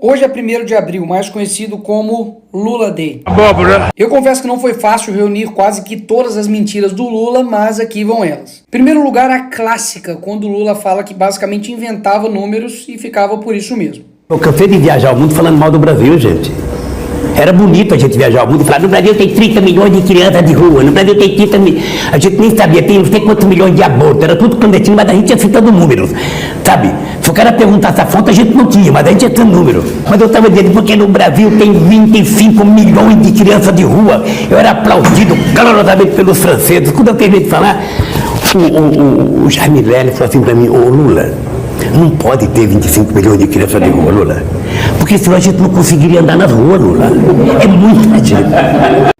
Hoje é 1º de abril, mais conhecido como Lula Day. Abóbora. Eu confesso que não foi fácil reunir quase que todas as mentiras do Lula, mas aqui vão elas. Em primeiro lugar, a clássica, quando o Lula fala que basicamente inventava números e ficava por isso mesmo. Eu cansei de viajar o mundo falando mal do Brasil, gente. Era bonito a gente viajar o mundo e falar, no Brasil tem 30 milhões de crianças de rua, no Brasil tem 30 milhões, a gente nem sabia, tem não sei quantos milhões de abortos, era tudo clandestino, mas a gente ia citando números, sabe? Se o cara perguntasse a fonte, a gente não tinha, mas a gente ia citando números. Mas eu estava dizendo, porque no Brasil tem 25 milhões de crianças de rua, eu era aplaudido calorosamente pelos franceses. Quando eu terminei de falar, o Jaime Lerner falou assim para mim, ô Lula, não pode ter 25 milhões de crianças de rua, Lula. Porque senão a gente não conseguiria andar nas ruas, Lula. É muita gente.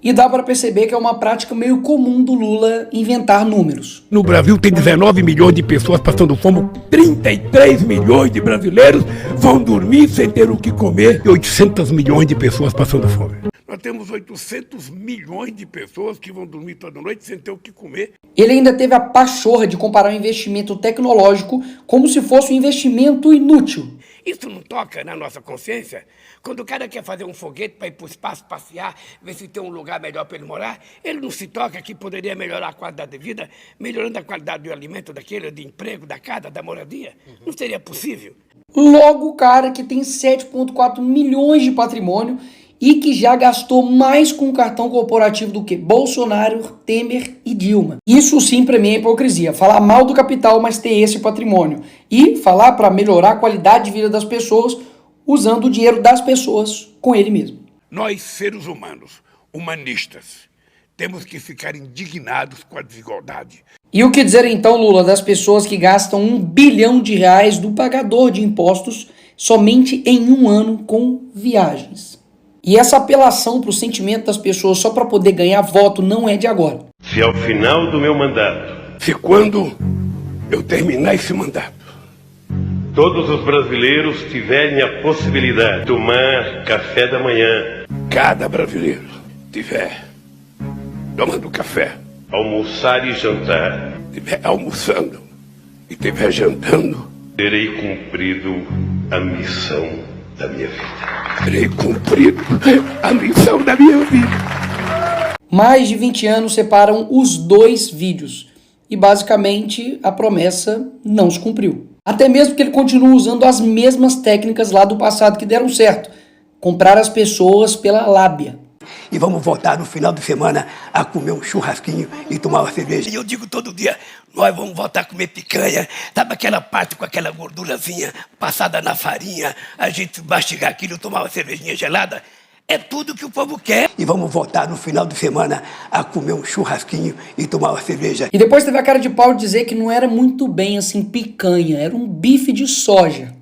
E dá para perceber que é uma prática meio comum do Lula inventar números. No Brasil tem 19 milhões de pessoas passando fome, 33 milhões de brasileiros vão dormir sem ter o que comer e 800 milhões de pessoas passando fome. Nós temos 800 milhões de pessoas que vão dormir toda noite sem ter o que comer. Ele ainda teve a pachorra de comparar o investimento tecnológico como se fosse um investimento inútil. Isso não toca na nossa consciência? Quando o cara quer fazer um foguete para ir para o espaço, passear, ver se tem um lugar melhor para ele morar, ele não se toca que poderia melhorar a qualidade de vida, melhorando a qualidade do alimento daquele, de emprego, da casa, da moradia? Não seria possível? Logo o cara que tem 7,4 milhões de patrimônio e que já gastou mais com o cartão corporativo do que Bolsonaro, Temer e Dilma. Isso sim para mim é hipocrisia. Falar mal do capital, mas ter esse patrimônio. E falar para melhorar a qualidade de vida das pessoas usando o dinheiro das pessoas com ele mesmo. Nós, seres humanos, humanistas, temos que ficar indignados com a desigualdade. E o que dizer então, Lula, das pessoas que gastam R$1 bilhão do pagador de impostos somente em um ano com viagens? E essa apelação para o sentimento das pessoas só para poder ganhar voto não é de agora. Se ao final do meu mandato, Se quando eu terminar esse mandato, todos os brasileiros tiverem a possibilidade de tomar café da manhã, cada brasileiro tiver tomando café, almoçar e jantar, tiver almoçando e tiver jantando, terei cumprido a missão da minha vida. terei cumprido a missão da minha vida. Mais de 20 anos separam os dois vídeos e basicamente a promessa não se cumpriu. Até mesmo que ele continua usando as mesmas técnicas lá do passado que deram certo. Comprar as pessoas pela lábia. E vamos voltar no final de semana a comer um churrasquinho e tomar uma cerveja. E eu digo todo dia, nós vamos voltar a comer picanha, sabe aquela parte com aquela gordurazinha passada na farinha, a gente mastigar aquilo, tomar uma cervejinha gelada? É tudo que o povo quer. E vamos voltar no final de semana a comer um churrasquinho e tomar uma cerveja. E depois teve a cara de pau de dizer que não era muito bem assim picanha, era um bife de soja.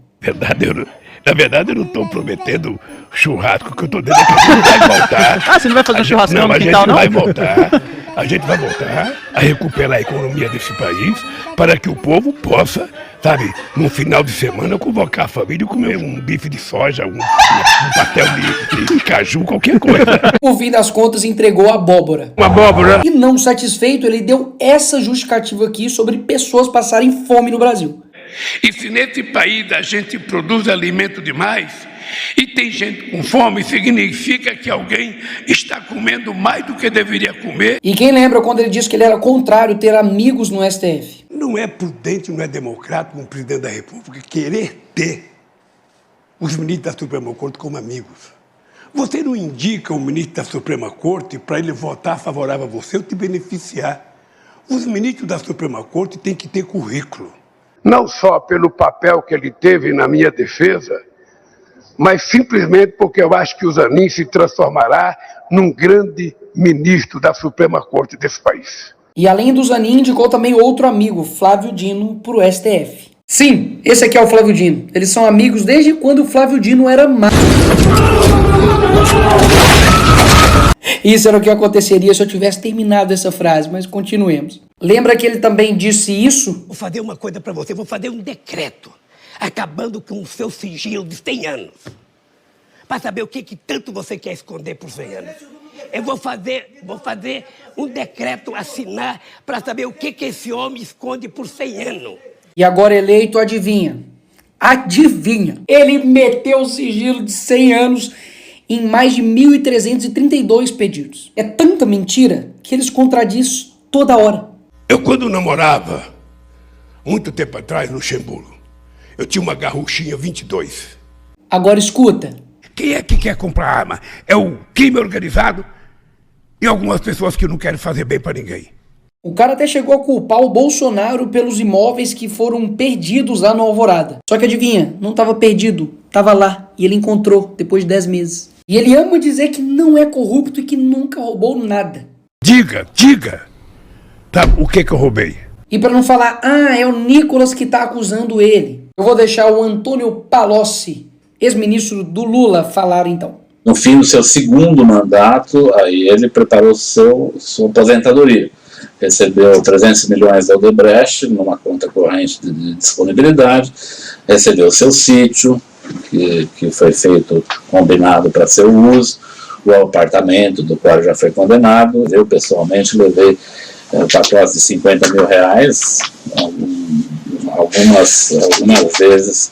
Na verdade, eu não estou prometendo churrasco, que eu estou dizendo que a gente vai voltar. Ah, você não vai fazer um churrascão no quintal, não? A gente vai voltar. A gente vai voltar a recuperar a economia desse país para que o povo possa, sabe, no final de semana, convocar a família e comer um bife de soja, um pastel de caju, qualquer coisa. No fim das contas, entregou a abóbora. Uma abóbora. E não satisfeito, ele deu essa justificativa aqui sobre pessoas passarem fome no Brasil. E se nesse país a gente produz alimento demais e tem gente com fome, significa que alguém está comendo mais do que deveria comer. E quem lembra quando ele disse que ele era contrário ter amigos no STF? Não é prudente, não é democrático um presidente da República querer ter os ministros da Suprema Corte como amigos. Você não indica o ministro da Suprema Corte para ele votar favorável a você ou te beneficiar. Os ministros da Suprema Corte têm que ter currículo. Não só pelo papel que ele teve na minha defesa, mas simplesmente porque eu acho que o Zanin se transformará num grande ministro da Suprema Corte desse país. E além do Zanin, indicou também outro amigo, Flávio Dino, para o STF. Sim, esse aqui é o Flávio Dino. Eles são amigos desde quando o Flávio Dino era mago. Isso era o que aconteceria se eu tivesse terminado essa frase, mas continuemos. Lembra que ele também disse isso? Vou fazer uma coisa para você, vou fazer um decreto, acabando com o seu sigilo de 100 anos. Para saber o que tanto você quer esconder por 100 anos. Eu vou fazer um decreto, assinar, para saber o que esse homem esconde por 100 anos. E agora eleito, adivinha? Adivinha? Ele meteu o sigilo de 100 anos em mais de 1.332 pedidos. É tanta mentira que eles contradiz toda hora. Eu, quando namorava, muito tempo atrás, no Luxemburgo, eu tinha uma garruchinha 22. Agora escuta. Quem é que quer comprar arma? É o crime organizado e algumas pessoas que não querem fazer bem para ninguém. O cara até chegou a culpar o Bolsonaro pelos imóveis que foram perdidos lá no Alvorada. Só que adivinha, não estava perdido, estava lá e ele encontrou depois de 10 meses. E ele ama dizer que não é corrupto e que nunca roubou nada. Diga! Tá, o que eu roubei? E para não falar, é o Nicolas que está acusando ele, eu vou deixar o Antônio Palocci, ex-ministro do Lula, falar então. No fim do seu segundo mandato, aí ele preparou sua aposentadoria. Recebeu 300 milhões da Odebrecht numa conta corrente de disponibilidade, recebeu seu sítio, que foi feito, combinado para seu uso, o apartamento do qual já foi condenado. Eu, pessoalmente, levei pacotes de 50 mil reais, algumas vezes,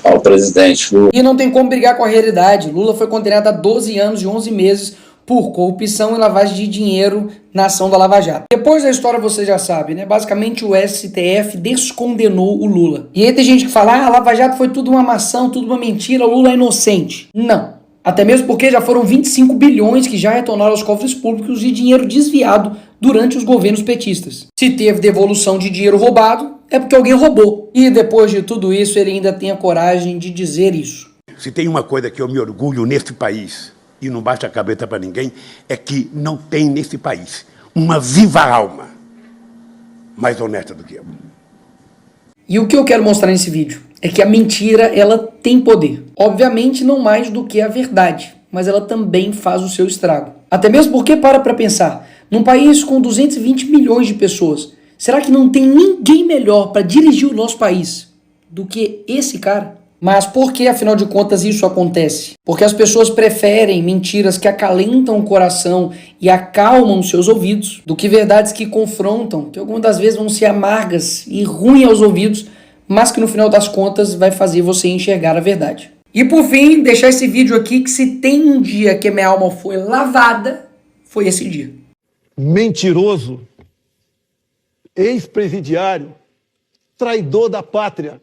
ao presidente Lula. E não tem como brigar com a realidade. Lula foi condenado a 12 anos e 11 meses por corrupção e lavagem de dinheiro na ação da Lava Jato. Depois da história você já sabe, né? Basicamente o STF descondenou o Lula. E aí tem gente que fala, a Lava Jato foi tudo uma maçã, tudo uma mentira, o Lula é inocente. Não. Até mesmo porque já foram 25 bilhões que já retornaram aos cofres públicos de dinheiro desviado durante os governos petistas. Se teve devolução de dinheiro roubado, é porque alguém roubou. E depois de tudo isso, ele ainda tem a coragem de dizer isso. Se tem uma coisa que eu me orgulho nesse país, e não baixa a cabeça para ninguém, é que não tem nesse país uma viva alma mais honesta do que eu. E o que eu quero mostrar nesse vídeo é que a mentira, ela tem poder. Obviamente não mais do que a verdade, mas ela também faz o seu estrago. Até mesmo porque, para pensar, num país com 220 milhões de pessoas, será que não tem ninguém melhor para dirigir o nosso país do que esse cara? Mas por que, afinal de contas, isso acontece? Porque as pessoas preferem mentiras que acalentam o coração e acalmam os seus ouvidos do que verdades que confrontam, que algumas das vezes vão ser amargas e ruins aos ouvidos, mas que no final das contas vai fazer você enxergar a verdade. E por fim, deixar esse vídeo aqui que se tem um dia que minha alma foi lavada, foi esse dia. Mentiroso, ex-presidiário, traidor da pátria.